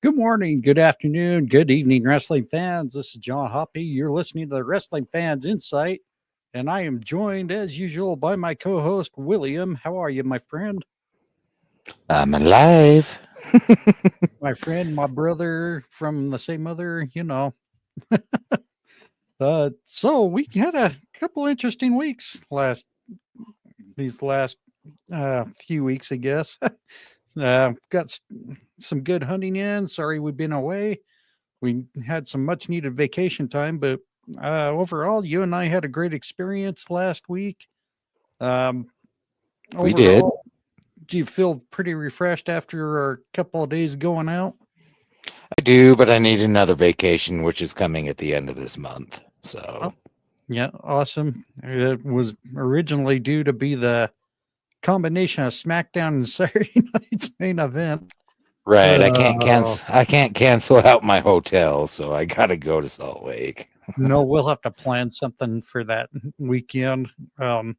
Good morning, good afternoon, good evening, wrestling fans. This is John Hoppy. You're listening to the Wrestling Fans Insight, and I am joined, as usual, by my co host, William. How are you, my friend? I'm alive. My friend, my brother from the same mother. So we had a couple interesting weeks these last few weeks, I guess. Got some good hunting in. Sorry we've been away. We had some much needed vacation time, but overall, you and I had a great experience last week. Um, We did. Overall, do you feel pretty refreshed after a couple of days going out? I do, but I need another vacation, which is coming at the end of this month. Oh, So, yeah, awesome. It was originally due to be the combination of SmackDown and Saturday night's main event. right, I can't Uh, cancel. I can't cancel out my hotel, so I got to go to Salt Lake. no, we'll have to plan something for that weekend. Um,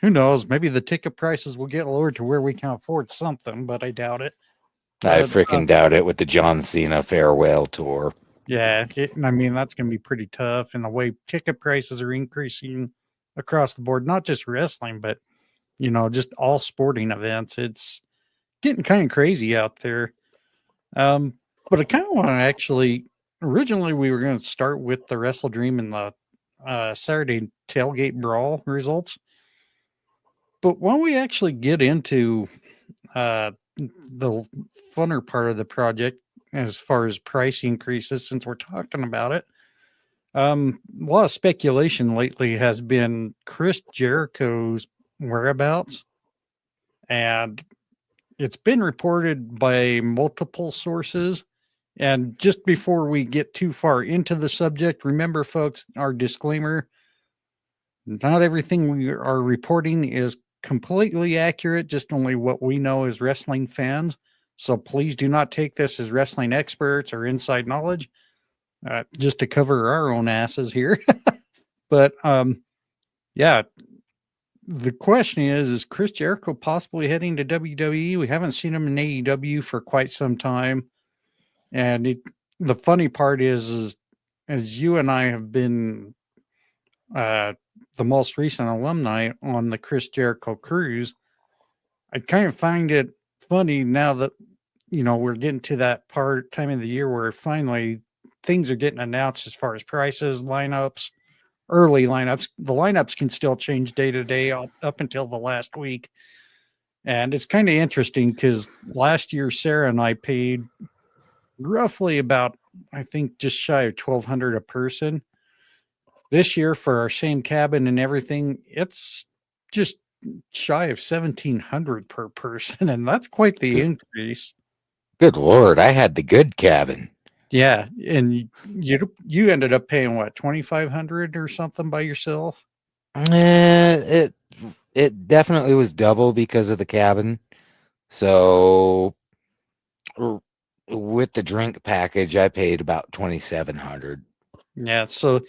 who knows? Maybe the ticket prices will get lowered to where we can afford something, but I doubt it. I But freaking doubt it with the John Cena farewell tour. yeah, I mean, that's going to be pretty tough. And the way ticket prices are increasing across the board, not just wrestling, but, just all sporting events, it's getting kind of crazy out there. Um, but I kind of want to originally, we were going to start with the WrestleDream and the Saturday tailgate brawl results. But when we actually get into the funner part of the project, as far as price increases, since we're talking about it, a lot of speculation lately has been Chris Jericho's whereabouts, and it's been reported by multiple sources. And just before we get too far into the subject, remember, folks, our disclaimer: not everything we are reporting is completely accurate, just only what we know as wrestling fans. So please do not take this as wrestling experts or inside knowledge, just to cover our own asses here. But yeah, the question is Chris Jericho possibly heading to WWE? We haven't seen him in AEW for quite some time. And the funny part is, as you and I have been uh, the most recent alumni on the Chris Jericho cruise, I kind of find it funny now that we're getting to that time of the year where finally things are getting announced as far as prices, lineups, early lineups. The lineups can still change day to day up until the last week, and it's kind of interesting because last year Sarah and I paid roughly about, I think, just shy of 1,200 a person. This year, for our same cabin and everything, it's just shy of 1,700 per person, and that's quite the Good, increase. good Lord, I had the good cabin. Yeah, and you ended up paying what, 2,500 or something by yourself? It definitely was double because of the cabin. So r- with the drink package, I paid about 2,700. Yeah, so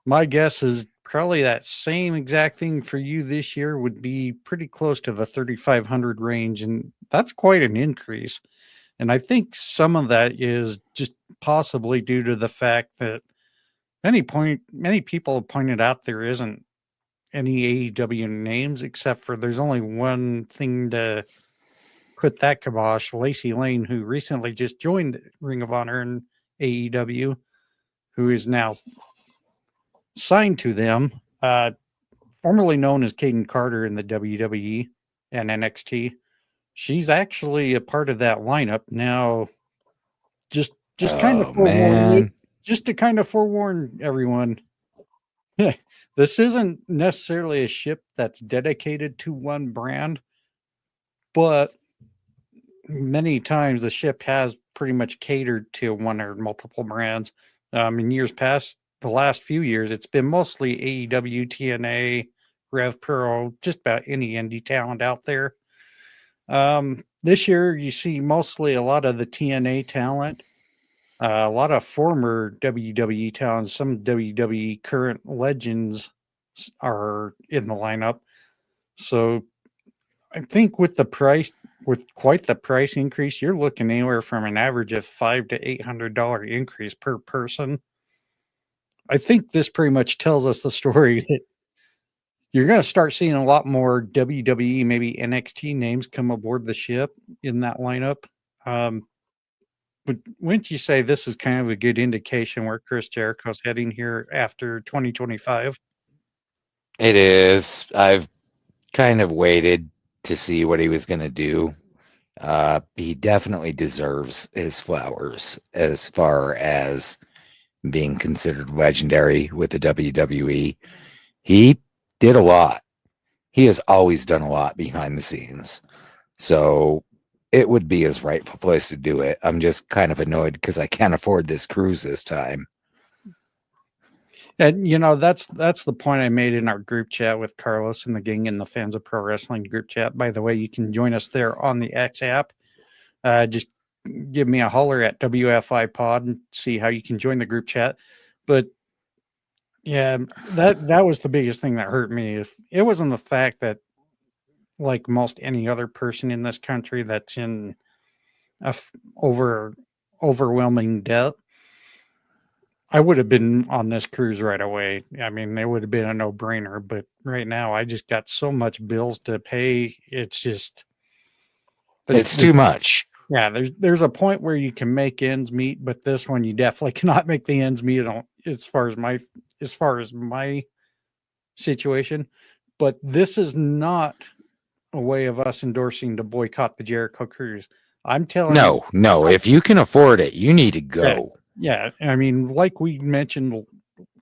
my guess is probably that same exact thing for you this year would be pretty close to the 3,500 range, and that's quite an increase. And I think some of that is just possibly due to the fact that many people have pointed out there isn't any AEW names, except for there's only one thing to put that kibosh: Lacey Lane, who recently just joined Ring of Honor and AEW, who is now signed to them, formerly known as Caden Carter in the WWE and NXT. She's actually a part of that lineup now. Just kind of Oh forewarn man. just to kind of forewarn everyone. This isn't necessarily a ship that's dedicated to one brand, but many times the ship has pretty much catered to one or multiple brands. In years past, the last few years, it's been mostly AEW, TNA, Rev Pro, just about any indie talent out there. This year, you see mostly a lot of the TNA talent, a lot of former WWE talent, some WWE current legends are in the lineup. So I think with the price with quite the price increase, you're looking anywhere from an average of $500 to $800 increase per person. I think this pretty much tells us the story that you're going to start seeing a lot more WWE, maybe NXT names come aboard the ship in that lineup. But wouldn't you say this is kind of a good indication where Chris Jericho's heading here after 2025? It is. I've kind of waited to see what he was going to do. He definitely deserves his flowers as far as being considered legendary with the WWE. He did a lot. He has always done a lot behind the scenes. So it would be his rightful place to do it. I'm just kind of annoyed because I can't afford this cruise this time. And that's the point I made in our group chat with Carlos and the gang and the Fans of Pro Wrestling group chat. By the way, you can join us there on the X app. Just give me a holler at WFI Pod and see how you can join the group chat. But yeah, that was the biggest thing that hurt me. If it wasn't the fact that, like most any other person in this country that's in overwhelming debt, I would have been on this cruise right away. I mean, it would have been a no-brainer. But right now, I just got so much bills to pay. It's just it's too much. Yeah, there's a point where you can make ends meet, but this one you definitely cannot make the ends meet as far as my situation. But this is not a way of us endorsing to boycott the Jericho cruise. I'm telling you, No. If you can afford it, you need to go. Yeah. I mean, like we mentioned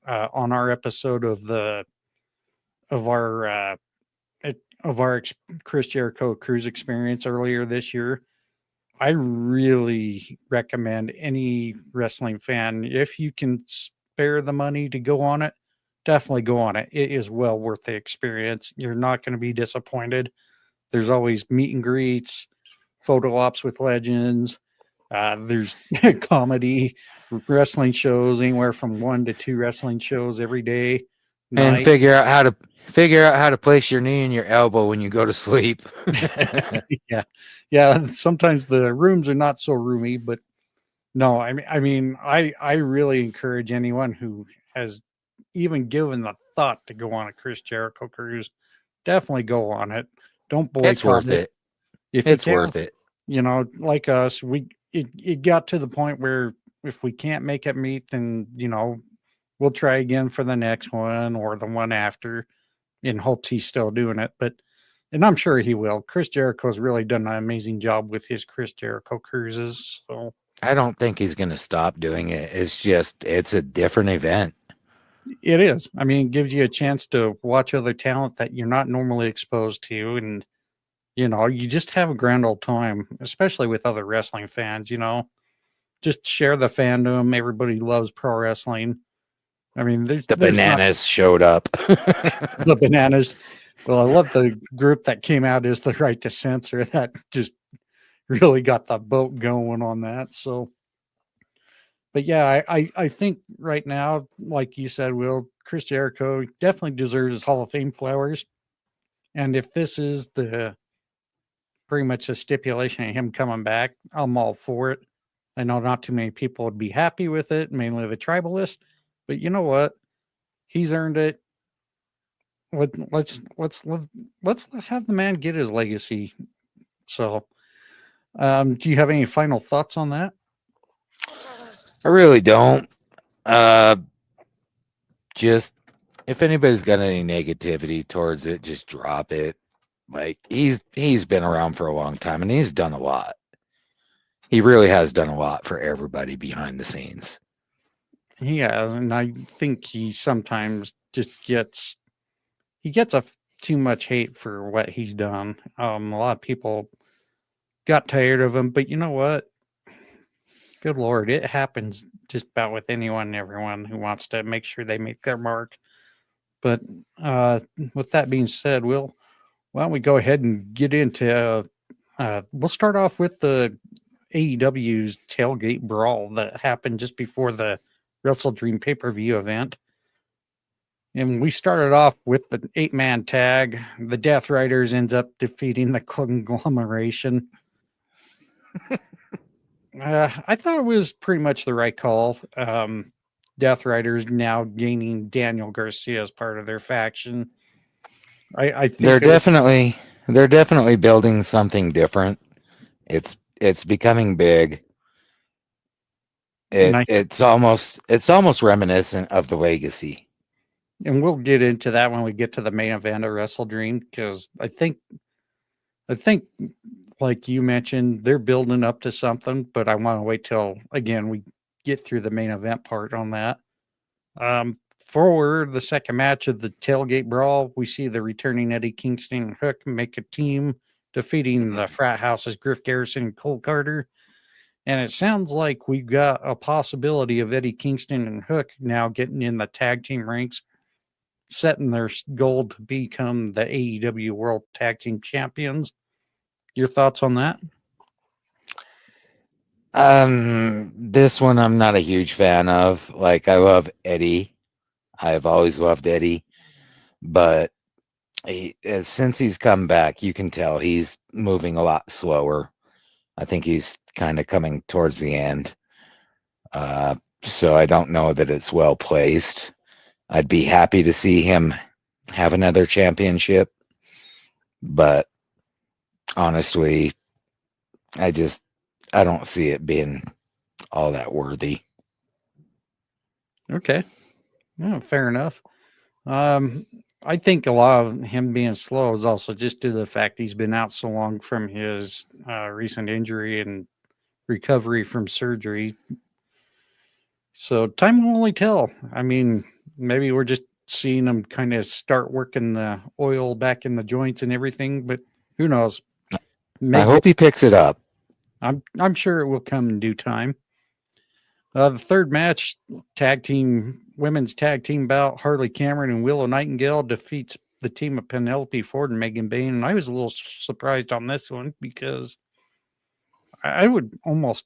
on our episode of our Chris Jericho cruise experience earlier this year, I really recommend any wrestling fan, if you can spare the money to go on it, definitely go on it. It is well worth the experience. You're not going to be disappointed. There's always meet and greets, photo ops with legends. There's comedy, wrestling shows, anywhere from 1 to 2 wrestling shows every day, And night. figure out how to place your knee and your elbow when you go to sleep. Yeah. Sometimes the rooms are not so roomy, but no, I really encourage anyone who has even given the thought to go on a Chris Jericho cruise, definitely go on it. Don't It's boycott worth it. it. If you It's can, worth it. like us, it got to the point where if we can't make it meet, then we'll try again for the next one or the one after, in hopes he's still doing it. And I'm sure he will. Chris Jericho's really done an amazing job with his Chris Jericho cruises. So I don't think he's going to stop doing it. It's a different event. it is. I mean, it gives you a chance to watch other talent that you're not normally exposed to. And, you just have a grand old time, especially with other wrestling fans, just share the fandom. Everybody loves pro wrestling. I mean, The there's not bananas showed up. the bananas. Well, I love the group that came out as the right to censor. That just really got the boat going on that. So, but yeah, I think right now, like you said, Will, Chris Jericho definitely deserves his Hall of Fame flowers. And if this is the pretty much a stipulation of him coming back, I'm all for it. I know not too many people would be happy with it, mainly the tribalist, but you know what? He's earned it. Let's have the man get his legacy. So, do you have any final thoughts on that? I really don't. Just if anybody's got any negativity towards it, just drop it. Like he's been around for a long time and he's done a lot. He really has done a lot for everybody behind the scenes. He has, and I think he sometimes just gets too much hate for what he's done. A lot of people got tired of him, but you know what? Good Lord, it happens just about with anyone and everyone who wants to make sure they make their mark. But with that being said, why don't we go ahead and get into? We'll start off with the AEW's tailgate brawl that happened just before the WrestleDream pay-per-view event. And we started off with the 8-man tag. The Death Riders ends up defeating the conglomeration. I thought it was pretty much the right call. Death Riders now gaining Daniel Garcia as part of their faction. I They're think it was definitely building something different. It's becoming big. nice, It's almost reminiscent of the Legacy. and we'll get into that when we get to the main event of WrestleDream, because I think like you mentioned, they're building up to something, but I want to wait till again we get through the main event part on that. For the second match of the tailgate brawl, we see the returning Eddie Kingston and Hook make a team, defeating the frat houses Griff Garrison and Cole Carter. And it sounds like we've got a possibility of Eddie Kingston and Hook now getting in the tag team ranks, setting their goal to become the AEW World Tag Team Champions. Your thoughts on that? This one I'm not a huge fan of. Like, I love Eddie. I've always loved Eddie, but since he's come back, you can tell he's moving a lot slower. I think he's kind of coming towards the end. So I don't know that it's well placed. I'd be happy to see him have another championship, but honestly, I don't see it being all that worthy. Okay. Yeah, fair enough. I think a lot of him being slow is also just due to the fact he's been out so long from his recent injury and recovery from surgery. So time will only tell. I mean, maybe we're just seeing him kind of start working the oil back in the joints and everything, but who knows? I hope he picks it up. I'm sure it will come in due time. The third match, women's tag team bout, Harley Cameron and Willow Nightingale defeats the team of Penelope Ford and Megan Bain. And I was a little surprised on this one because I would almost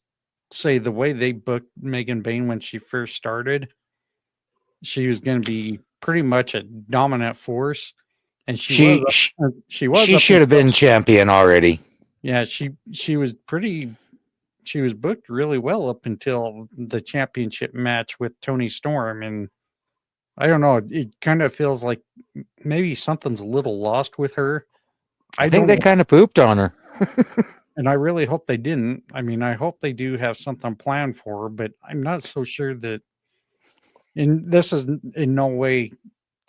say the way they booked Megan Bain when she first started, she was going to be pretty much a dominant force, and she was. She was She up should have until been champion already. yeah. She was pretty. She was booked really well up until the championship match with Tony Storm, and I don't know. It kind of feels like maybe something's a little lost with her. I I think don't, they kind of pooped on her. and I really hope they didn't. I mean, I hope they do have something planned for her, but I'm not so sure that. And this is in no way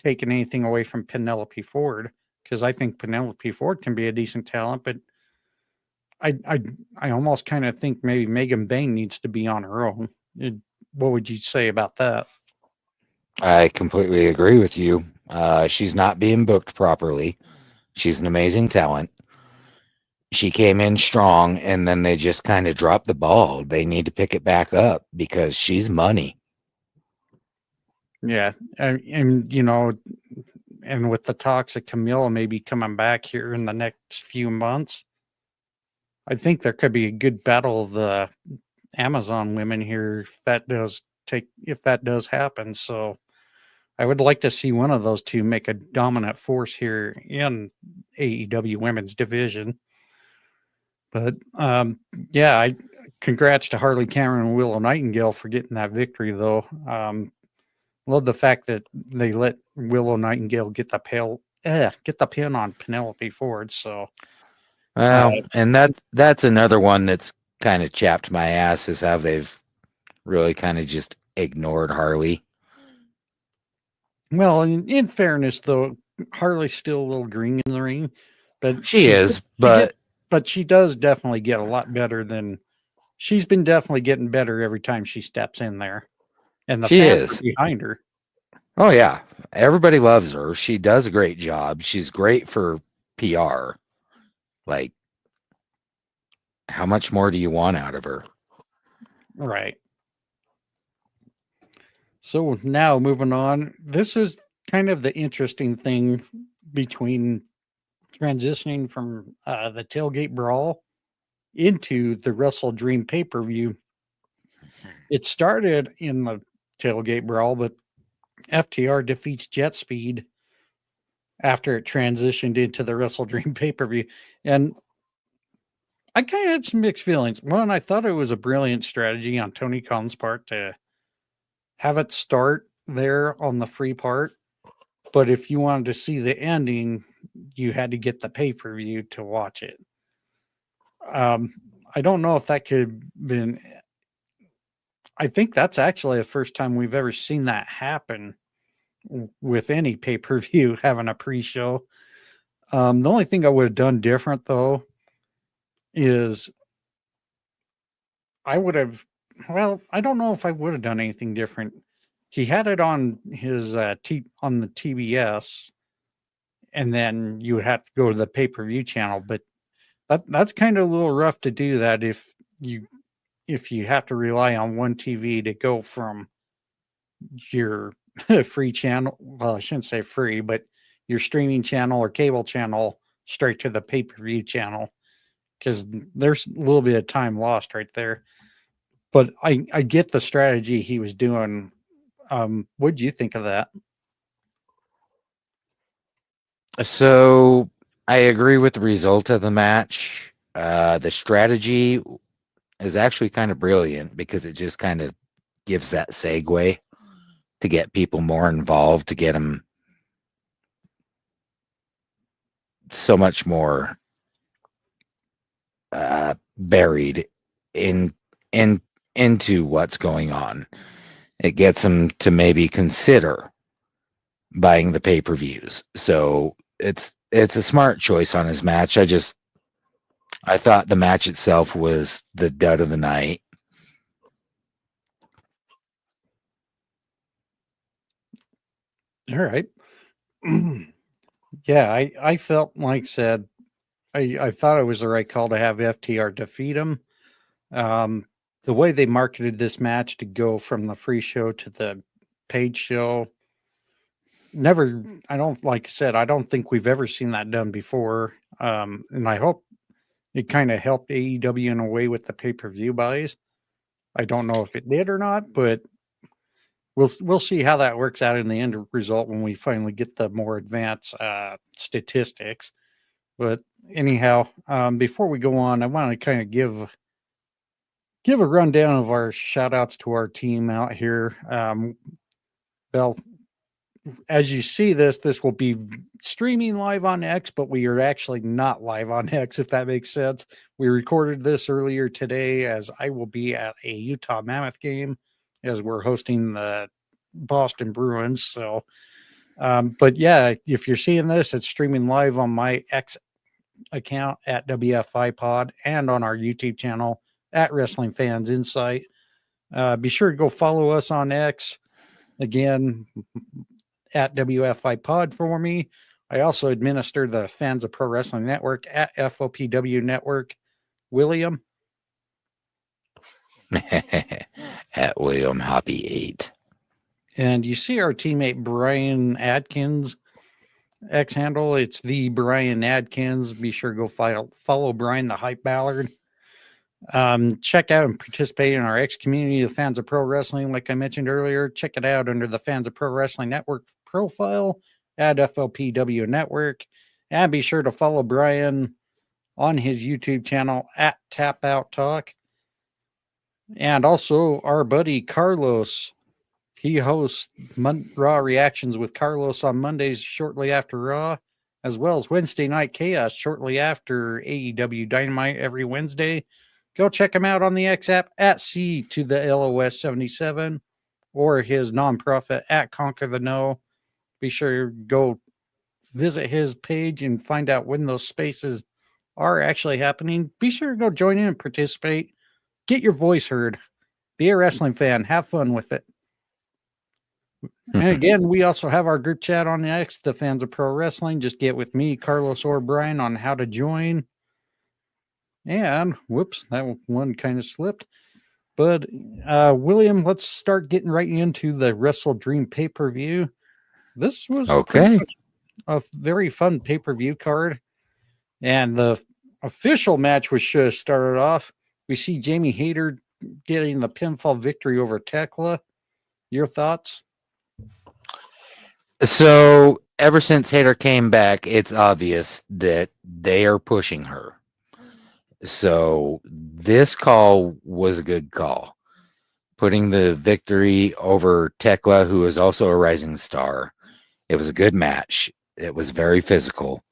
taking anything away from Penelope Ford, because I think Penelope Ford can be a decent talent, but I I I almost kind of think maybe Megan Bain needs to be on her own. What would you say about that? I completely agree with you. She's not being booked properly. She's an amazing talent. She came in strong, and then they just kind of dropped the ball. They need to pick it back up because she's money. Yeah, and and with the talks of Camilla maybe coming back here in the next few months, I think there could be a good battle of the Amazon women here if that does happen. So I would like to see one of those two make a dominant force here in AEW women's division. But yeah, I congrats to Harley Cameron and Willow Nightingale for getting that victory though. Love the fact that they let Willow Nightingale get the pin on Penelope Ford. So Well, and that's another one that's kind of chapped my ass is how they've really kind of just ignored Harley. well, in fairness though, Harley's still a little green in the ring, but She is, she gets but but she does definitely get a lot better than she's been definitely getting better every time she steps in there. And the she fans are is. behind her. Oh yeah, everybody loves her. She does a great job. She's great for PR. Like, how much more do you want out of her? Right. So now moving on, this is kind of the interesting thing between transitioning from the tailgate brawl into the Wrestle Dream pay per view. It started in the tailgate brawl, but FTR defeats Jet Speed after it transitioned into the WrestleDream pay-per-view. And I kind of had some mixed feelings. One, I thought it was a brilliant strategy on Tony Khan's part to have it start there on the free part. But if you wanted to see the ending, you had to get the pay-per-view to watch it. I don't know if that could have been. I think that's actually the first time we've ever seen that happen with any pay-per-view having a pre-show. The only thing I would have done different though is I would have. Well, I don't know if I would have done anything different. He had it on his on the TBS, and then you would have to go to the pay-per-view channel. But that's kind of a little rough to do that if you have to rely on one TV to go from your free channel. Well, I shouldn't say free, but your streaming channel or cable channel straight to the pay-per-view channel, because there's a little bit of time lost right there. But I get the strategy he was doing. What do you think of that? So I agree with the result of the match. The strategy is actually kind of brilliant because it just kind of gives that segue to get people more involved, to get them so much more buried in into what's going on. It gets them to maybe consider buying the pay-per-views. So it's a smart choice on his match. I thought the match itself was the dud of the night. All right. Yeah, I felt like said I thought it was the right call to have FTR defeat him. The way they marketed this match to go from the free show to the paid show, never. I don't like I said. I don't think we've ever seen that done before. And I hope it kind of helped AEW in a way with the pay-per-view buys. I don't know if it did or not, but we'll see how that works out in the end result when we finally get the more advanced statistics. But anyhow, before we go on, I want to kind of give a rundown of our shout outs to our team out here. Well, as you see this will be streaming live on X, but we are actually not live on X, if that makes sense. We recorded this earlier today as I will be at a Utah Mammoth game as we're hosting the Boston Bruins. So, but yeah, if you're seeing this, it's streaming live on my X account at WFI Pod and on our YouTube channel at Wrestling Fans Insight. Be sure to go follow us on X again at WFI Pod for me. I also administer the Fans of Pro Wrestling Network at FOPW Network. William. At William Hoppy 8. And you see our teammate Brian Adkins X handle. It's the Brian Adkins. Be sure to go follow Brian the Hype Ballard. Check out and participate in our X community, the Fans of Pro Wrestling. Like I mentioned earlier, check it out under the Fans of Pro Wrestling Network profile at FLPW Network. And be sure to follow Brian on his YouTube channel at Tap Out Talk. And also our buddy Carlos. He hosts Raw Reactions with Carlos on Mondays shortly after Raw, as well as Wednesday Night Chaos shortly after AEW Dynamite every Wednesday. Go check him out on the X app at C to the LOS 77 or his nonprofit at Conquer the No. Be sure to go visit his page and find out when those spaces are actually happening. Be sure to go join in and participate. Get your voice heard. Be a wrestling fan. Have fun with it. And again, we also have our group chat on the X, the Fans of Pro Wrestling. Just get with me, Carlos or Brian, on how to join. And whoops, that one kind of slipped. But William, let's start getting right into the WrestleDream pay-per-view. This was Okay. a very fun pay-per-view card. And the official match was should have started off. We see Jamie Hayter getting the pinfall victory over Tekla. Your thoughts? So ever since Hater came back, it's obvious that they are pushing her. So this call was a good call. Putting the victory over Tekla, who is also a rising star. It was a good match. It was very physical,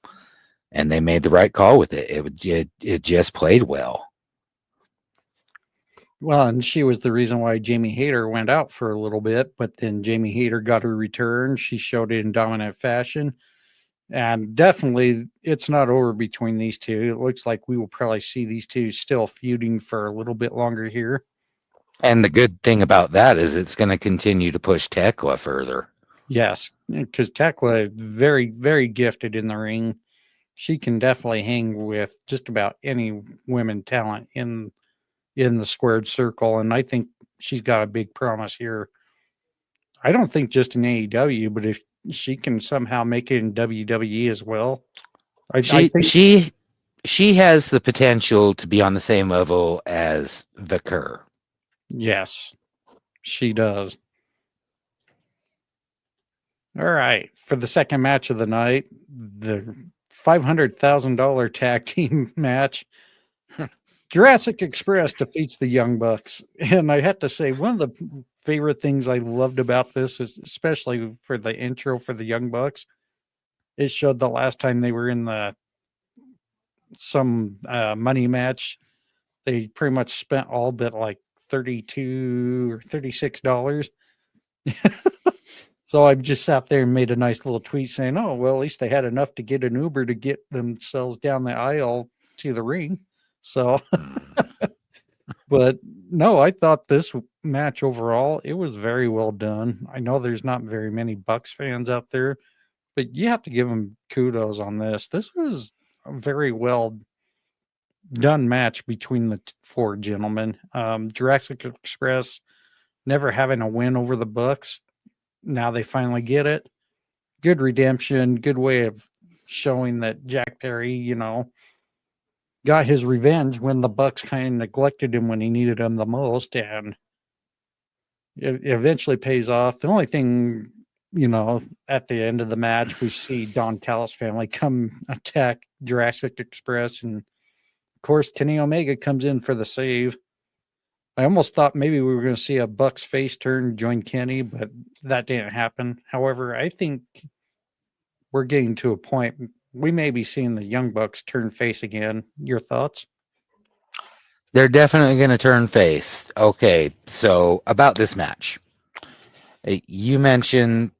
and they made the right call with it. It just played well. Well, and she was the reason why Jamie Hayter went out for a little bit, but then Jamie Hayter got her return. She showed it in dominant fashion. And definitely, it's not over between these two. It looks like we will probably see these two still feuding for a little bit longer here. And the good thing about that is it's going to continue to push Tekla further. Yes, because Tekla is very, very gifted in the ring. She can definitely hang with just about any women talent in the squared circle, and I think she's got a big promise here. I don't think just in AEW, but if she can somehow make it in WWE as well, I She think she she has the potential to be on the same level as the Kerr. yes, she does. All right, for the second match of the night, the $500,000 tag team match. Jurassic Express defeats the Young Bucks. And I have to say, one of the favorite things I loved about this is, especially for the intro for the Young Bucks, it showed the last time they were in some money match, they pretty much spent all but like 32 or $36. So I just sat there and made a nice little tweet saying, oh, well, at least they had enough to get an Uber to get themselves down the aisle to the ring. So, but no, I thought this match overall, it was very well done. I know there's not very many Bucks fans out there, but you have to give them kudos on this. This was a very well done match between the four gentlemen. Jurassic Express never having a win over the Bucks. Now they finally get it. Good redemption, good way of showing that Jack Perry, got his revenge when the Bucks kind of neglected him when he needed them the most, and it eventually pays off. The only thing, at the end of the match, we see Don Callis family come attack Jurassic Express, and of course, Kenny Omega comes in for the save. I almost thought maybe we were going to see a Bucks face turn join Kenny, but that didn't happen. However, I think we're getting to a point we may be seeing the Young Bucks turn face again. Your thoughts? They're definitely going to turn face. Okay, so about this match. You mentioned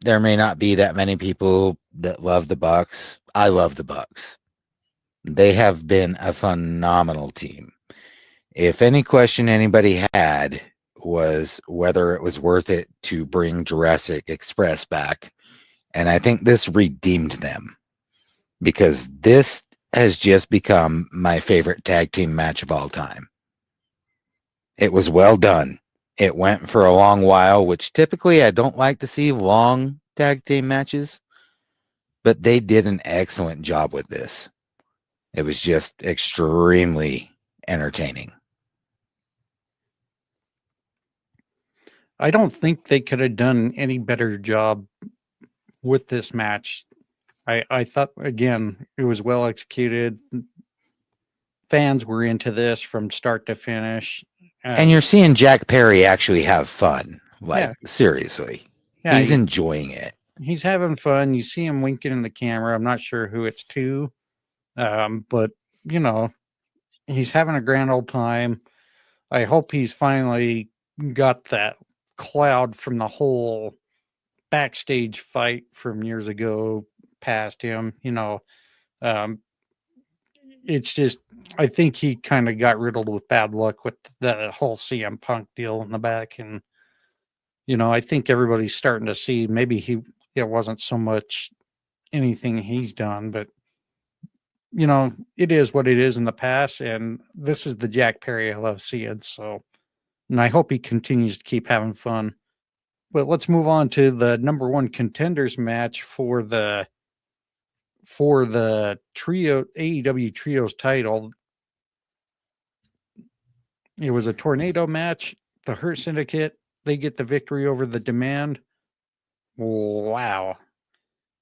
there may not be that many people that love the Bucks. I love the Bucks. They have been a phenomenal team. If any question anybody had was whether it was worth it to bring Jurassic Express back, and I think this redeemed them because this has just become my favorite tag team match of all time. It was well done. It went for a long while, which typically I don't like to see long tag team matches, but they did an excellent job with this. It was just extremely entertaining. I don't think they could have done any better job with this match. I thought again it was well executed. Fans were into this from start to finish. And And you're seeing Jack Perry actually have fun. Like, yeah, seriously. yeah, He's enjoying it. he's having fun. You see him winking in the camera. I'm not sure who it's to, but you know he's having a grand old time. I hope he's finally got that cloud from the whole backstage fight from years ago past him. Um, it's just I think he kind of got riddled with bad luck with the whole CM Punk deal in the back, and I think everybody's starting to see maybe it wasn't so much anything he's done, but it is what it is in the past, and this is the Jack Perry I love seeing. So, and I hope he continues to keep having fun. But let's move on to the number one contenders match for the trio AEW trios title. It was a tornado match. The Hurt Syndicate, they get the victory over the Demand. Wow.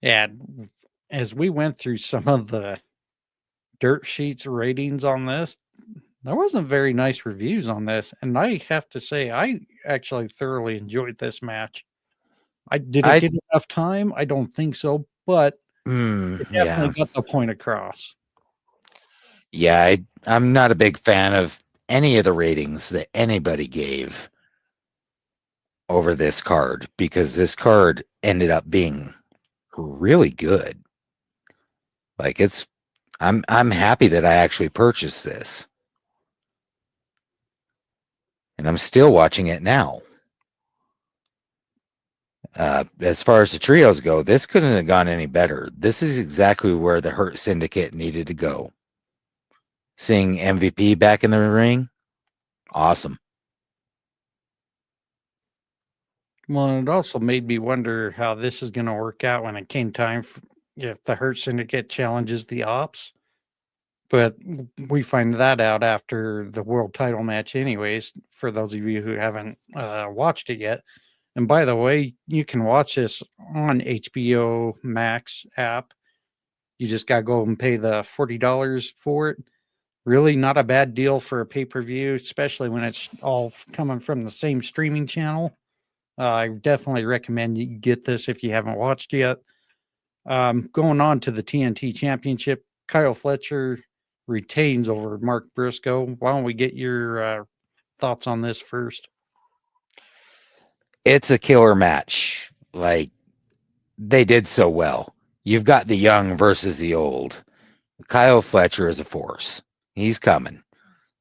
And as we went through some of the dirt sheets ratings on this, there wasn't very nice reviews on this. And I have to say, I actually thoroughly enjoyed this match. I did it I get enough time? I don't think so, but it yeah. definitely got the point across. Yeah, I'm not a big fan of any of the ratings that anybody gave over this card because this card ended up being really good. Like I'm happy that I actually purchased this. And I'm still watching it now. As far as the trios go, this couldn't have gone any better. This is exactly where the Hurt Syndicate needed to go. Seeing MVP back in the ring, awesome. Well, it also made me wonder how this is going to work out when it came time for, if the Hurt Syndicate challenges the Ops. But we find that out after the world title match, anyways, for those of you who haven't watched it yet. And by the way, you can watch this on HBO Max app. You just got to go and pay the $40 for it. Really not a bad deal for a pay per view, especially when it's all coming from the same streaming channel. I definitely recommend you get this if you haven't watched yet. Going on to the TNT Championship, Kyle Fletcher retains over Mark Briscoe. Why don't we get your thoughts on this first? It's a killer match. Like they did so well. You've got the young versus the old. Kyle Fletcher is a force. He's coming.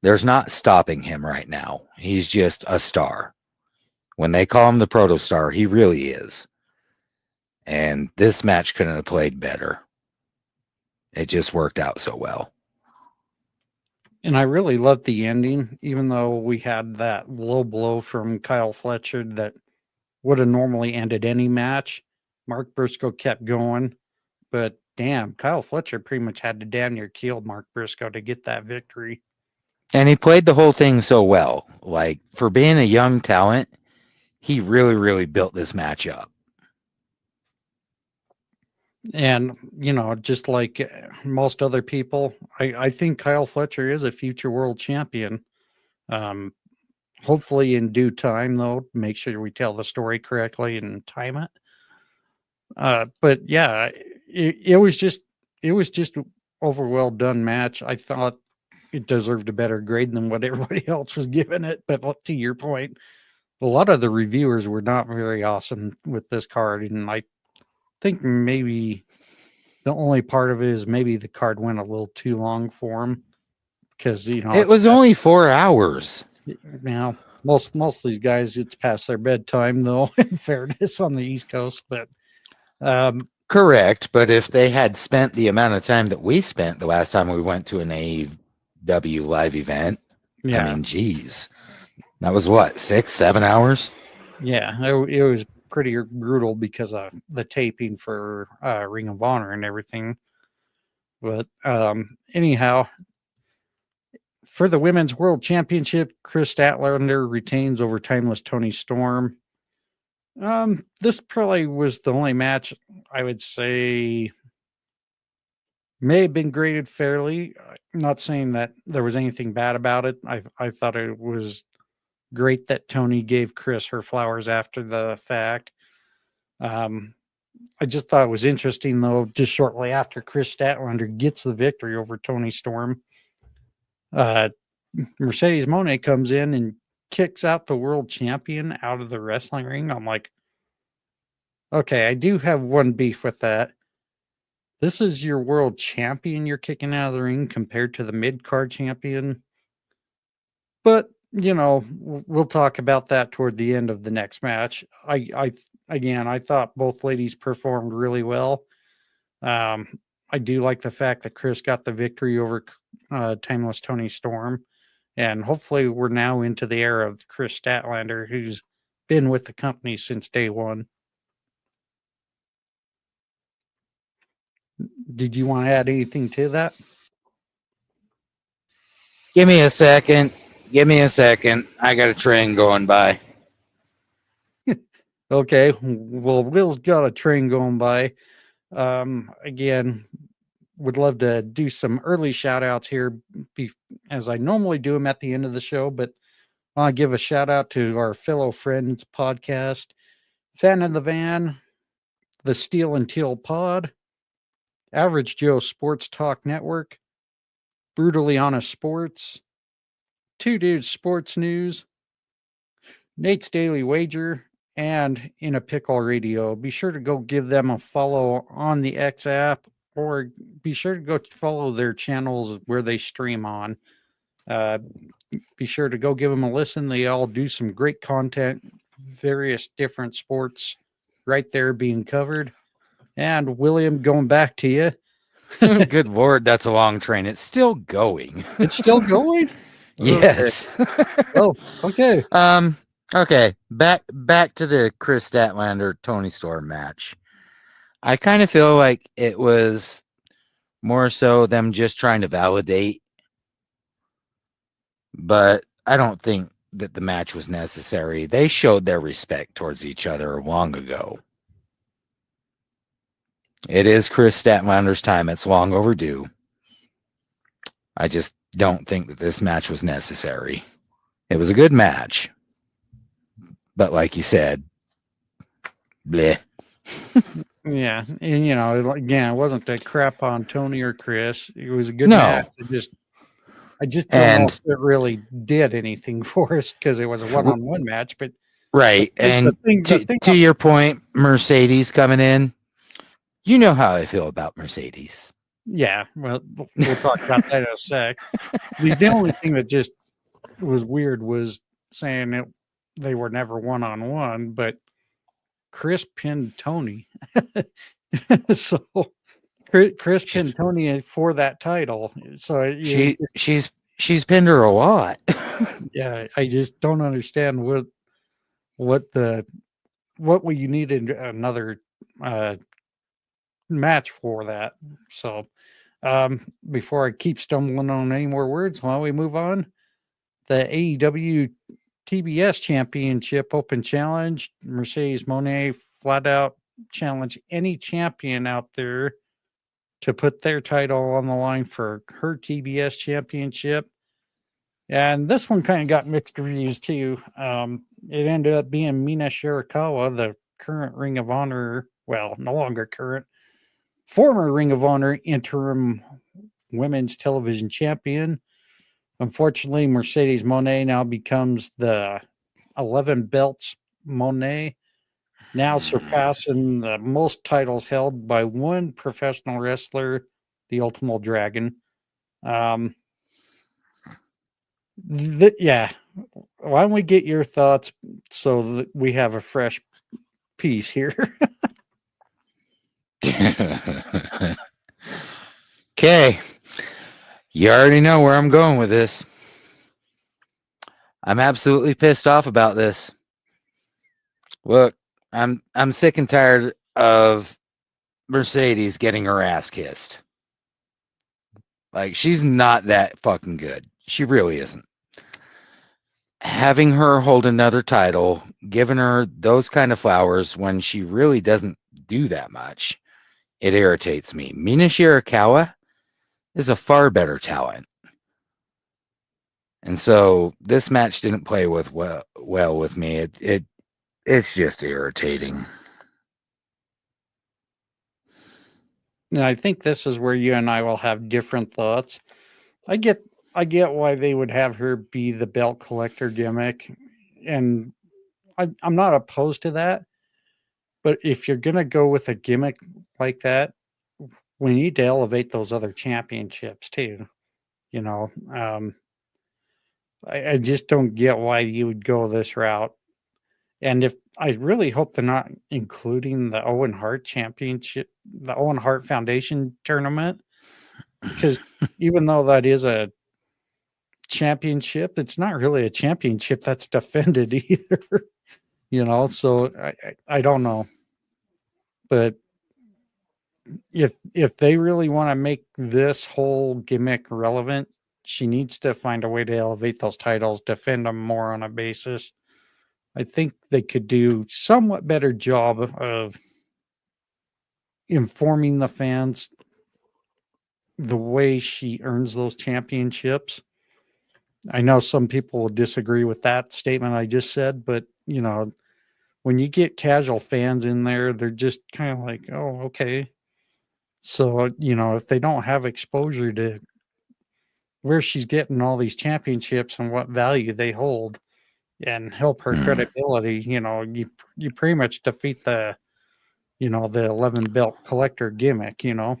There's not stopping him right now. He's just a star. When they call him the proto star, he really is. And this match couldn't have played better. It just worked out so well. And I really loved the ending, even though we had that low blow from Kyle Fletcher that would have normally ended any match. Mark Briscoe kept going, but damn, Kyle Fletcher pretty much had to damn near kill Mark Briscoe to get that victory. And he played the whole thing so well. Like for being a young talent, he really, really built this match up. And, just like most other people, I think Kyle Fletcher is a future world champion. Um, Hopefully in due time, though, make sure we tell the story correctly and time it. But yeah, it was just over well done match. I thought it deserved a better grade than what everybody else was giving it. But to your point, a lot of the reviewers were not very awesome with this card, and I think maybe the only part of it is maybe the card went a little too long for him because It it's was only 4 hours. now most of these guys it's past their bedtime though. In fairness, on the East Coast, but um, Correct. But if they had spent the amount of time that we spent the last time we went to an AEW live event, I yeah, mean, geez, that was what, 6, 7 hours? yeah, it was pretty brutal because of the taping for Ring of Honor and everything. But anyhow, for the Women's World Championship, Chris Statlander retains over Timeless Tony Storm. This probably was the only match I would say may have been graded fairly. Not saying that there was anything bad about it. I thought it was great that Tony gave Chris her flowers after the fact. Um, I just thought it was interesting though. Just shortly after Chris Statlander gets the victory over Tony Storm, uh, Mercedes Moné comes in and kicks out the world champion out of the wrestling ring. I'm like, okay, I do have one beef with that. This is your world champion you're kicking out of the ring compared to the mid card champion. But, we'll talk about that toward the end of the next match. Again, I thought both ladies performed really well. Um, I do like the fact that Chris got the victory over Timeless Tony Storm. And hopefully we're now into the era of Chris Statlander, who's been with the company since day one. Did you want to add anything to that? Give me a second. Give me a second. I got a train going by. Okay, well, Will's got a train going by. Again, would love to do some early shout outs here as I normally do them at the end of the show, but I want to give a shout out to our fellow friends podcast, Fan in the Van, the Steel and Teal Pod, Average Joe Sports Talk Network, Brutally Honest Sports, Two Dudes Sports News, Nate's Daily Wager, and In a Pickle Radio. Be sure to go give them a follow on the X app, or be sure to go follow their channels where they stream on. Be sure to go give them a listen. They all do some great content, various different sports right there being covered. And William, going back to you. Good Lord, that's a long train. It's still going. It's still going? Yes. Oh, okay. Okay. Back to the Chris Statlander Tony Storm match. I kind of feel like it was more so them just trying to validate, but I don't think that the match was necessary. They showed their respect towards each other long ago. It is Chris Statlander's time. It's long overdue. I just don't think that this match was necessary. It was a good match, but like you said, bleh. Yeah, and again, it wasn't to crap on Tony or Chris. It was a good No. match. I just don't know if it really did anything for us because it was a one-on-one match. But right, and to your point, Mercedes coming in. You know how I feel about Mercedes. Yeah, well, we'll talk about that in a sec. The only thing that just was weird was saying that they were never one-on-one, but Chris pinned Tony. So Chris pinned Tony for that title. So she's pinned her a lot. Yeah, I just don't understand what we needed another match for that. So before I keep stumbling on any more words, why don't we move on? The AEW TBS Championship Open Challenge. Mercedes Moné flat out challenge any champion out there to put their title on the line for her TBS Championship. And this one kind of got mixed reviews too. It ended up being Mina Shirakawa, the current Ring of Honor, well, no longer current, former Ring of Honor interim women's television champion. Unfortunately, Mercedes Moné now becomes the 11 belts Moné, now surpassing the most titles held by one professional wrestler, the Ultimate Dragon. Yeah. Why don't we get your thoughts so that we have a fresh piece here? Okay. You already know where I'm going with this. I'm absolutely pissed off about this. Look, I'm sick and tired of Mercedes getting her ass kissed. Like, she's not that fucking good. She really isn't. Having her hold another title, giving her those kind of flowers when she really doesn't do that much, it irritates me. Mina Shirakawa is a far better talent. And so this match didn't play well with me. It's just irritating. And I think this is where you and I will have different thoughts. I get why they would have her be the belt collector gimmick, and I'm not opposed to that. But if you're gonna go with a gimmick like that, we need to elevate those other championships too. I just don't get why you would go this route. And if I really hope they're not including the Owen Hart Championship, the Owen Hart Foundation tournament, because even though that is a championship, it's not really a championship that's defended either. So I don't know. But if they really want to make this whole gimmick relevant, she needs to find a way to elevate those titles, defend them more on a basis. I think they could do somewhat better job of informing the fans the way she earns those championships. I know some people will disagree with that statement I just said, but when you get casual fans in there, they're just kind of like, oh, okay. So, if they don't have exposure to where she's getting all these championships and what value they hold and help her credibility, you pretty much defeat the 11 belt collector gimmick. And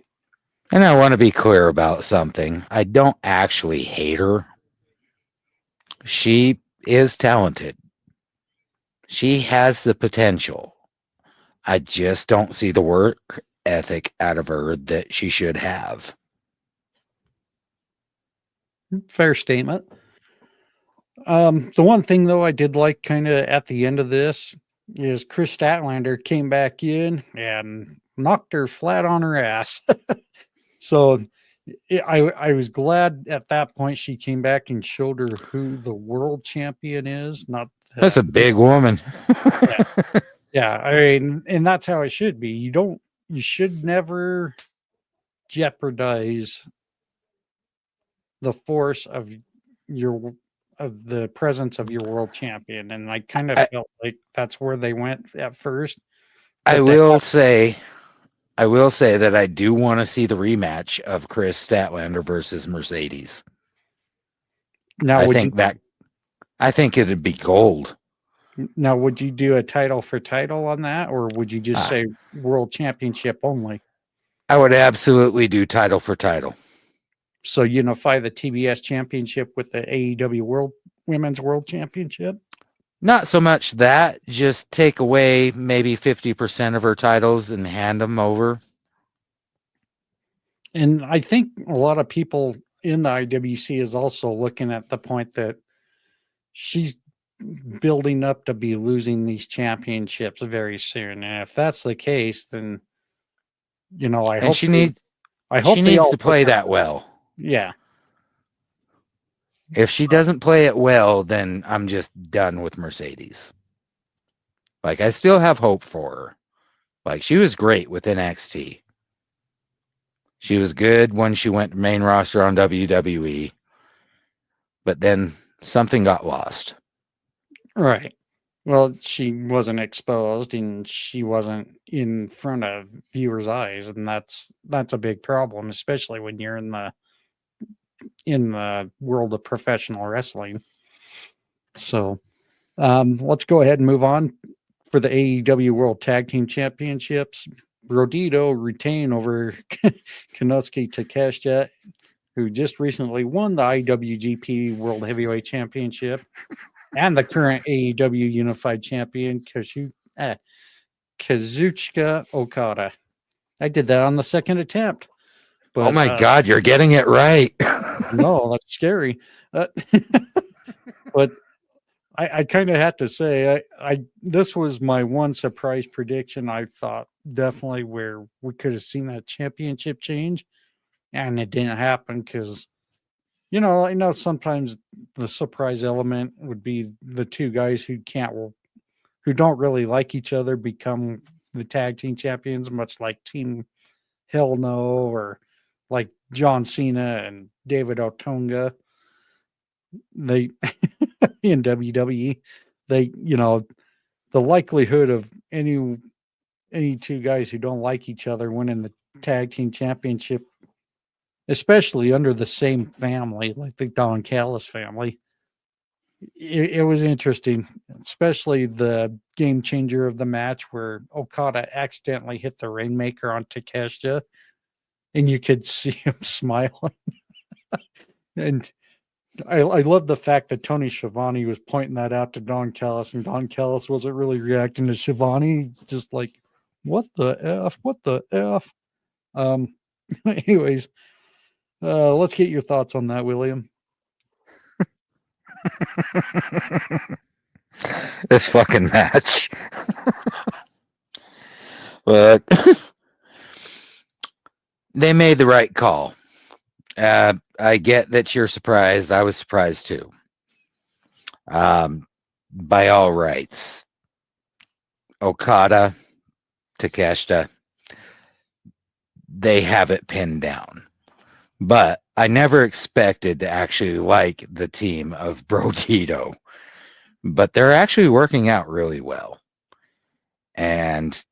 I want to be clear about something. I don't actually hate her. She is talented. She has the potential. I just don't see the work ethic out of her that she should have. Fair statement. The one thing though I did like kind of at the end of this is Chris Statlander came back in and knocked her flat on her ass. So I was glad at that point she came back and showed her who the world champion is. Not That's a big woman. yeah. I mean, and that's how it should be. You should never jeopardize the force of the presence of your world champion, and I kind of felt like that's where they went at first. I will say that I do want to see the rematch of Chris Statlander versus Mercedes. Now, I think it'd be gold. Now, would you do a title for title on that, or would you just say world championship only? I would absolutely do title for title. So unify the TBS championship with the AEW Women's World Championship? Not so much that, just take away maybe 50% of her titles and hand them over. And I think a lot of people in the IWC is also looking at the point that she's building up to be losing these championships very soon. And if that's the case, then I hope she needs to play that well. Yeah. If she doesn't play it well, then I'm just done with Mercedes. Like, I still have hope for her. Like, she was great with NXT. She was good when she went to main roster on WWE. But then something got lost. Right. Well, she wasn't exposed and she wasn't in front of viewers' eyes, and that's a big problem, especially when you're in the world of professional wrestling. So, let's go ahead and move on for the AEW World Tag Team Championships. Rodito retain over Konosuke Takeshita, who just recently won the IWGP World Heavyweight Championship, and the current AEW Unified Champion, Kazuchika Okada. I did that on the second attempt. But, oh my God, you're getting it right. No, that's scary. But I kind of had to say, this was my one surprise prediction. I thought definitely where we could have seen that championship change, and it didn't happen because, I know sometimes the surprise element would be the two guys who don't really like each other become the tag team champions, much like Team Hell No or like John Cena and David Otunga. They in WWE, the likelihood of any two guys who don't like each other winning the tag team championship, especially under the same family, like the Don Callis family, it was interesting, especially the game changer of the match where Okada accidentally hit the Rainmaker on Takeshita, and you could see him smiling. And I love the fact that Tony Schiavone was pointing that out to Don Callis, and Don Callis wasn't really reacting to Schiavone. He's just like, what the F? What the F? Anyways, let's get your thoughts on that, William. This fucking match. But they made the right call. I get that you're surprised. I was surprised too. by all rights, Okada, Takeshita, they have it pinned down. But I never expected to actually like the team of Bro Tito. But they're actually working out really well. And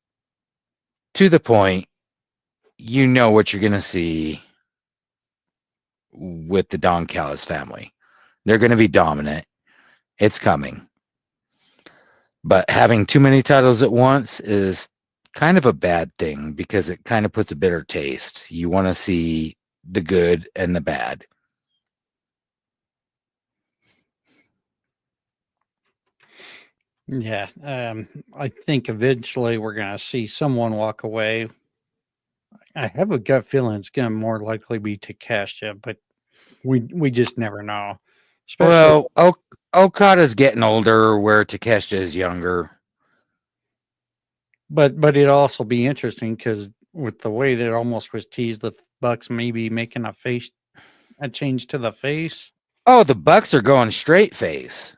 to the point, you know what you're going to see with the Don Callis family. They're going to be dominant. It's coming. But having too many titles at once is kind of a bad thing because it kind of puts a bitter taste. You want to see the good and the bad. Yeah, I think eventually we're going to see someone walk away. I have a gut feeling it's going to more likely be Takeshita, but we just never know. Especially, Well, Okada's getting older, where Takeshita is younger. but it'd also be interesting because with the way that it almost was teased, the Bucks maybe making a change to the face. Oh, the Bucks are going straight face.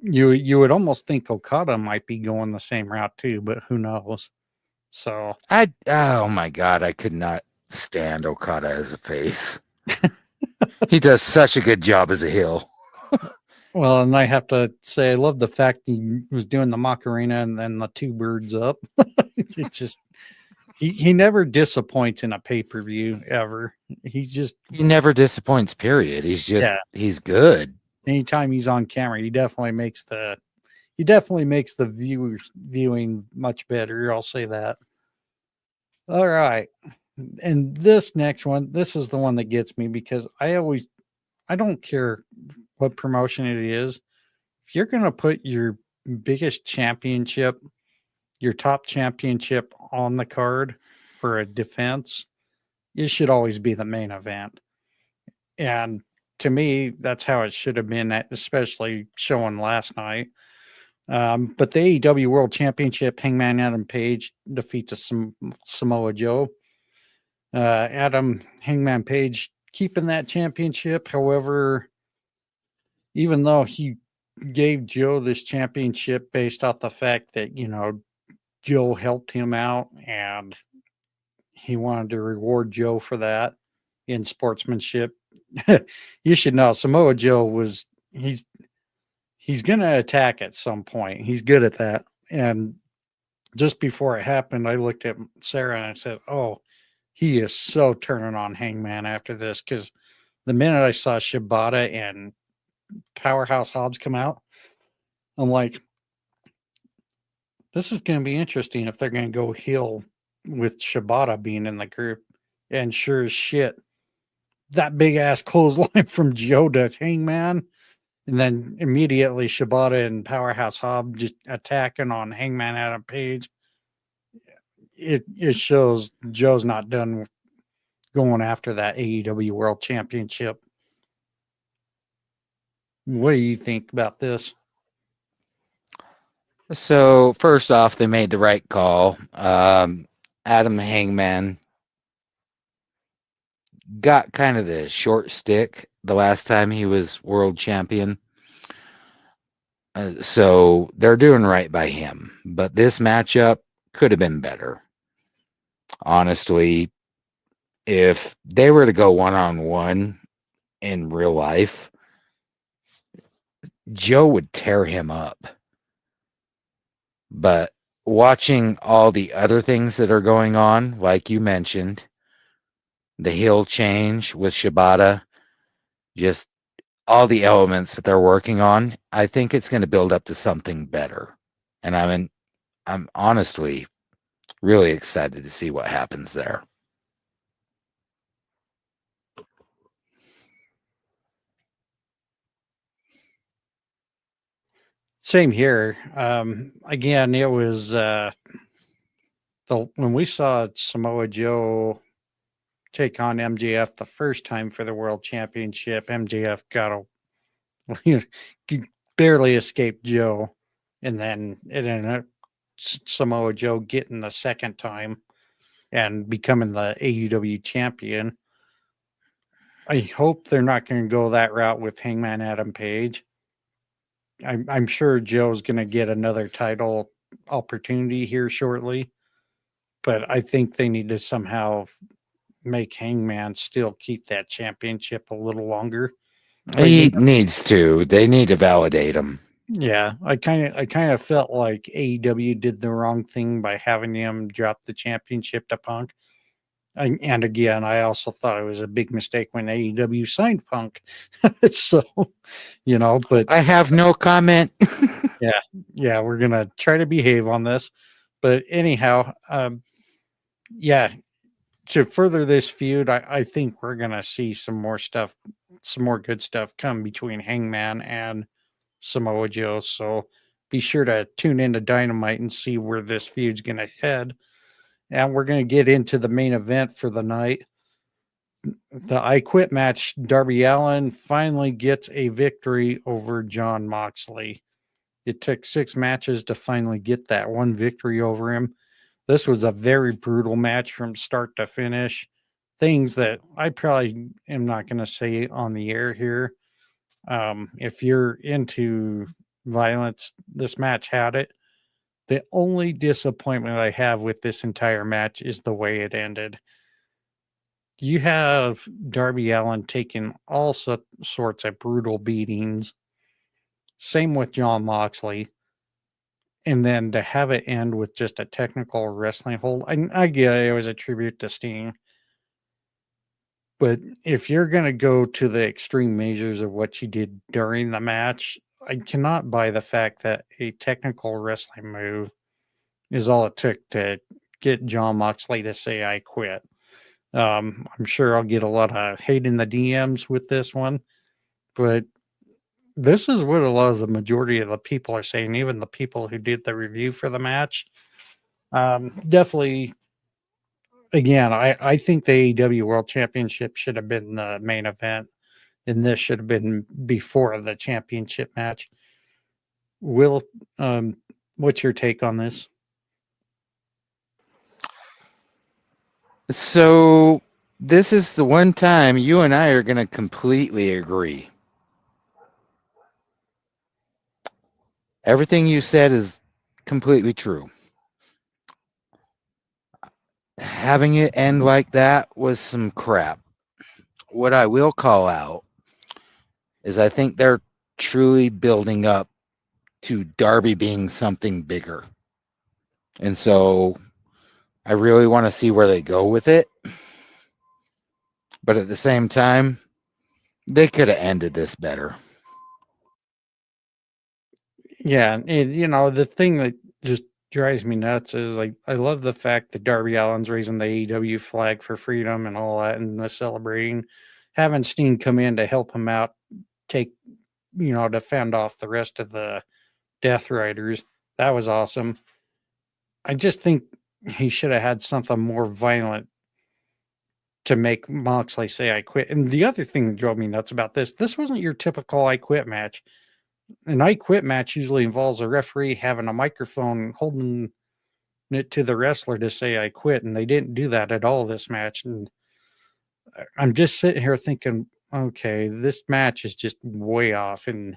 You would almost think Okada might be going the same route too, but who knows? So Oh my god, I could not stand Okada as a face. He does such a good job as a heel. well, and I have to say I love the fact he was doing the Macarena and then the two birds up. It's just he never disappoints in a pay-per-view ever. He's just He never disappoints, period. yeah. He's good. Anytime he's on camera, he definitely makes the viewing much better. I'll say that. All right. And this next one, this is the one that gets me because I don't care what promotion it is. If you're going to put your biggest championship, your top championship on the card for a defense, it should always be the main event. And to me, that's how it should have been, especially showing last night. But the AEW World Championship, Hangman Adam Page defeats Samoa Joe. Adam Hangman Page keeping that championship. However, even though he gave Joe this championship based off the fact that, Joe helped him out and he wanted to reward Joe for that in sportsmanship. You should know Samoa Joe he's going to attack at some point. He's good at that. And just before it happened, I looked at Sarah and I said, "Oh, he is so turning on Hangman after this." Because the minute I saw Shibata and Powerhouse Hobbs come out, I'm like, this is going to be interesting if they're going to go heel with Shibata being in the group. And sure as shit, that big ass clothesline from Joe to Hangman. And then immediately Shibata and Powerhouse Hobbs just attacking on Hangman Adam Page. It shows Joe's not done going after that AEW World Championship. What do you think about this? So first off, they made the right call. Adam Hangman got kind of the short stick the last time he was world champion. So they're doing right by him. But this matchup could have been better. Honestly, if they were to go one-on-one in real life, Joe would tear him up. But watching all the other things that are going on, like you mentioned, the heel change with Shibata, just all the elements that they're working on, I think it's going to build up to something better. And I'm honestly really excited to see what happens there. Same here. Again, it was when we saw Samoa Joe take on MJF the first time for the World Championship. MJF barely escaped Joe, and then it ended up Samoa Joe getting the second time and becoming the AEW champion. I hope they're not going to go that route with Hangman Adam Page. I'm sure Joe's going to get another title opportunity here shortly, but I think they need to somehow make Hangman still keep that championship a little longer. But He needs to. They need to validate him. yeah, I kind of felt like AEW did the wrong thing by having him drop the championship to Punk. And again, I also thought it was a big mistake when AEW signed Punk. So, but I have no comment. yeah, yeah, we're gonna try to behave on this. But anyhow, yeah, to further this feud, I think we're gonna see some more stuff, some more good stuff come between Hangman and Samoa Joe. So be sure to tune into Dynamite and see where this feud's gonna head. And we're gonna get into the main event for the night. The I Quit match. Darby Allin finally gets a victory over John Moxley. It took 6 matches to finally get that one victory over him. This was a very brutal match from start to finish. Things that I probably am not going to say on the air here. If you're into violence, this match had it. The only disappointment I have with this entire match is the way it ended. You have Darby Allin taking all sorts of brutal beatings. Same with John Moxley. And then to have it end with just a technical wrestling hold, I get it was a tribute to Sting. But if you're going to go to the extreme measures of what you did during the match, I cannot buy the fact that a technical wrestling move is all it took to get John Moxley to say, I quit. I'm sure I'll get a lot of hate in the DMs with this one, but this is what a lot of the majority of the people are saying, even the people who did the review for the match. Definitely, again, I think the AEW World Championship should have been the main event, and this should have been before the championship match. Will, what's your take on this? So this is the one time you and I are going to completely agree. Everything you said is completely true. Having it end like that was some crap. What I will call out is I think they're truly building up to Darby being something bigger. And so I really want to see where they go with it. But at the same time, they could have ended this better. Yeah, and the thing that just drives me nuts is like I love the fact that Darby Allin's raising the AEW flag for freedom and all that, and the celebrating, having Steen come in to help him out, take to fend off the rest of the Death Riders. That was awesome. I just think he should have had something more violent to make Moxley say I quit. And the other thing that drove me nuts about this wasn't your typical I quit match. An I quit match usually involves a referee having a microphone holding it to the wrestler to say I quit, and they didn't do that at all this match. And I'm just sitting here thinking, okay, this match is just way off. And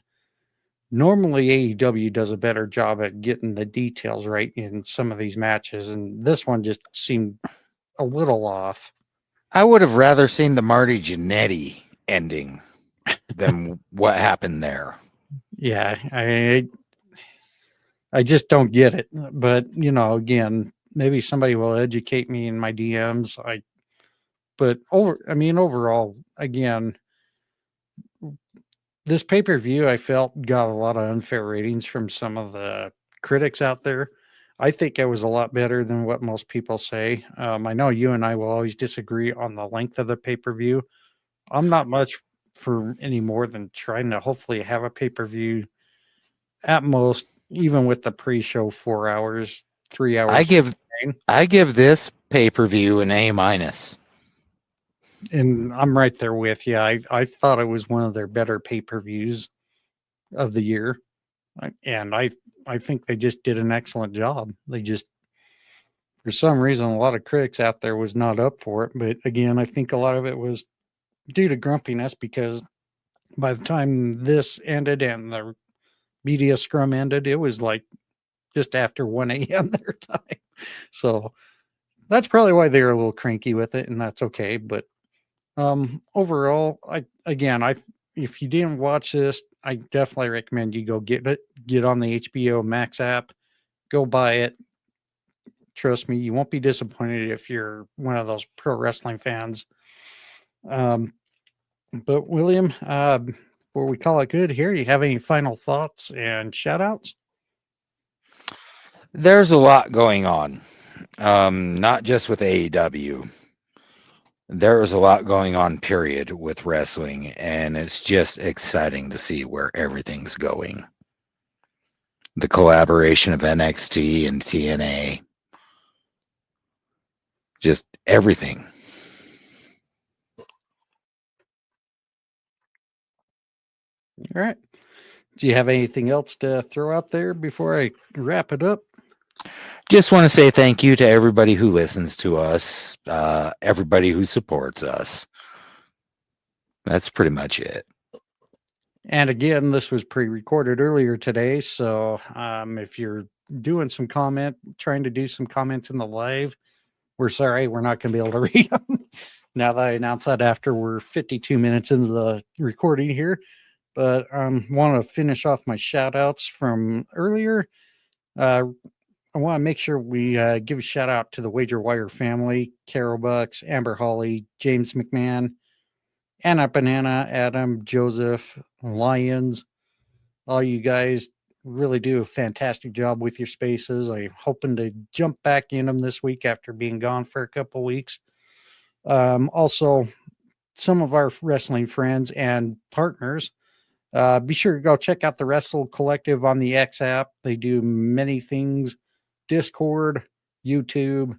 normally AEW does a better job at getting the details right in some of these matches, and this one just seemed a little off. I would have rather seen the Marty Jannetty ending than what happened there. Yeah, I just don't get it. But again, maybe somebody will educate me in my DMs. But overall, again, this pay per view I felt got a lot of unfair ratings from some of the critics out there. I think it was a lot better than what most people say. I know you and I will always disagree on the length of the pay per view. I'm not much for any more than trying to hopefully have a pay per view at most, even with the pre show 4 hours, 3 hours. I give this pay per view an A minus. And I'm right there with you. I thought it was one of their better pay per views of the year, and I think they just did an excellent job. They just, for some reason, a lot of critics out there was not up for it. But again, I think a lot of it was due to grumpiness because by the time this ended and the media scrum ended, it was like just after 1 a.m. their time. So that's probably why they're a little cranky with it, and that's okay. But overall, if you didn't watch this, I definitely recommend you go get it. Get on the HBO Max app, go buy it. Trust me, you won't be disappointed if you're one of those pro wrestling fans. But William, before we call it good here, you have any final thoughts and shout outs? There's a lot going on, not just with AEW. There is a lot going on, period, with wrestling, and it's just exciting to see where everything's going. The collaboration of NXT and TNA, just everything. All right. Do you have anything else to throw out there before I wrap it up? Just want to say thank you to everybody who listens to us, everybody who supports us. That's pretty much it. And again, this was pre-recorded earlier today, so if you're doing trying to do some comments in the live, we're sorry, we're not going to be able to read them. Now that I announced that after we're 52 minutes into the recording here, but want to finish off my shout outs from earlier. I want to make sure we give a shout out to the Wager Wire family, Carol Bucks, Amber Holly, James McMahon, Anna Banana, Adam, Joseph, Lions. All you guys really do a fantastic job with your spaces. I'm hoping to jump back in them this week after being gone for a couple weeks. Also, some of our wrestling friends and partners, be sure to go check out the Wrestle Collective on the X app. They do many things: Discord, YouTube,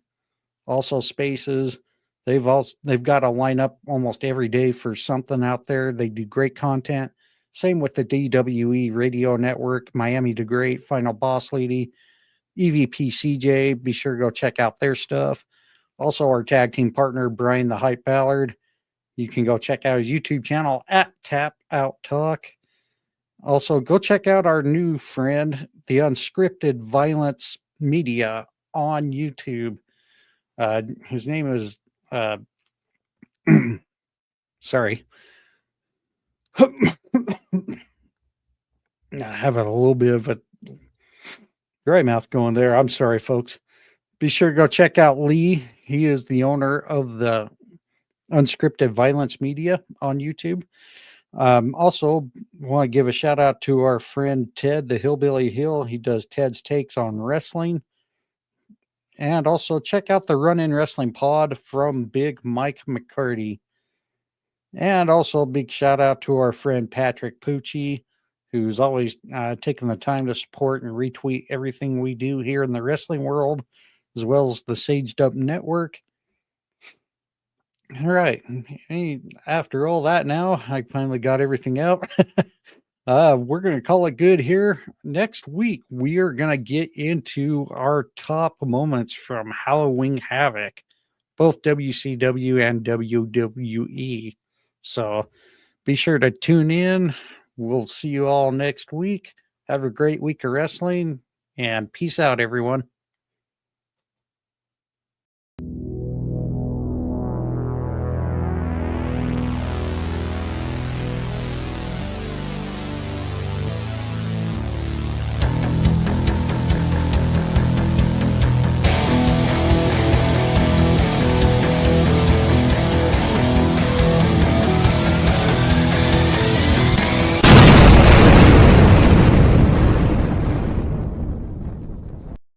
also Spaces. They've got a lineup almost every day for something out there. They do great content. Same with the DWE Radio Network, Miami the Great, Final Boss Lady, EVP CJ. Be sure to go check out their stuff. Also, our tag team partner, Brian the Hype Ballard. You can go check out his YouTube channel at Tap Out Talk. Also, go check out our new friend, the Unscripted Violence Media on YouTube. His name is, sorry. I have a little bit of a dry mouth going there. I'm sorry, folks. Be sure to go check out Lee. He is the owner of the Unscripted Violence Media on YouTube. Also, want to give a shout out to our friend Ted, the Hillbilly Hill. He does Ted's Takes on Wrestling. And also check out the Run In Wrestling Pod from Big Mike McCarty. And also a big shout out to our friend Patrick Pucci, who's always taking the time to support and retweet everything we do here in the wrestling world, as well as the Saged Up Network. All right. After all that now, I finally got everything out. We're going to call it good here. Next week, we are going to get into our top moments from Halloween Havoc, both WCW and WWE. So be sure to tune in. We'll see you all next week. Have a great week of wrestling, and peace out, everyone.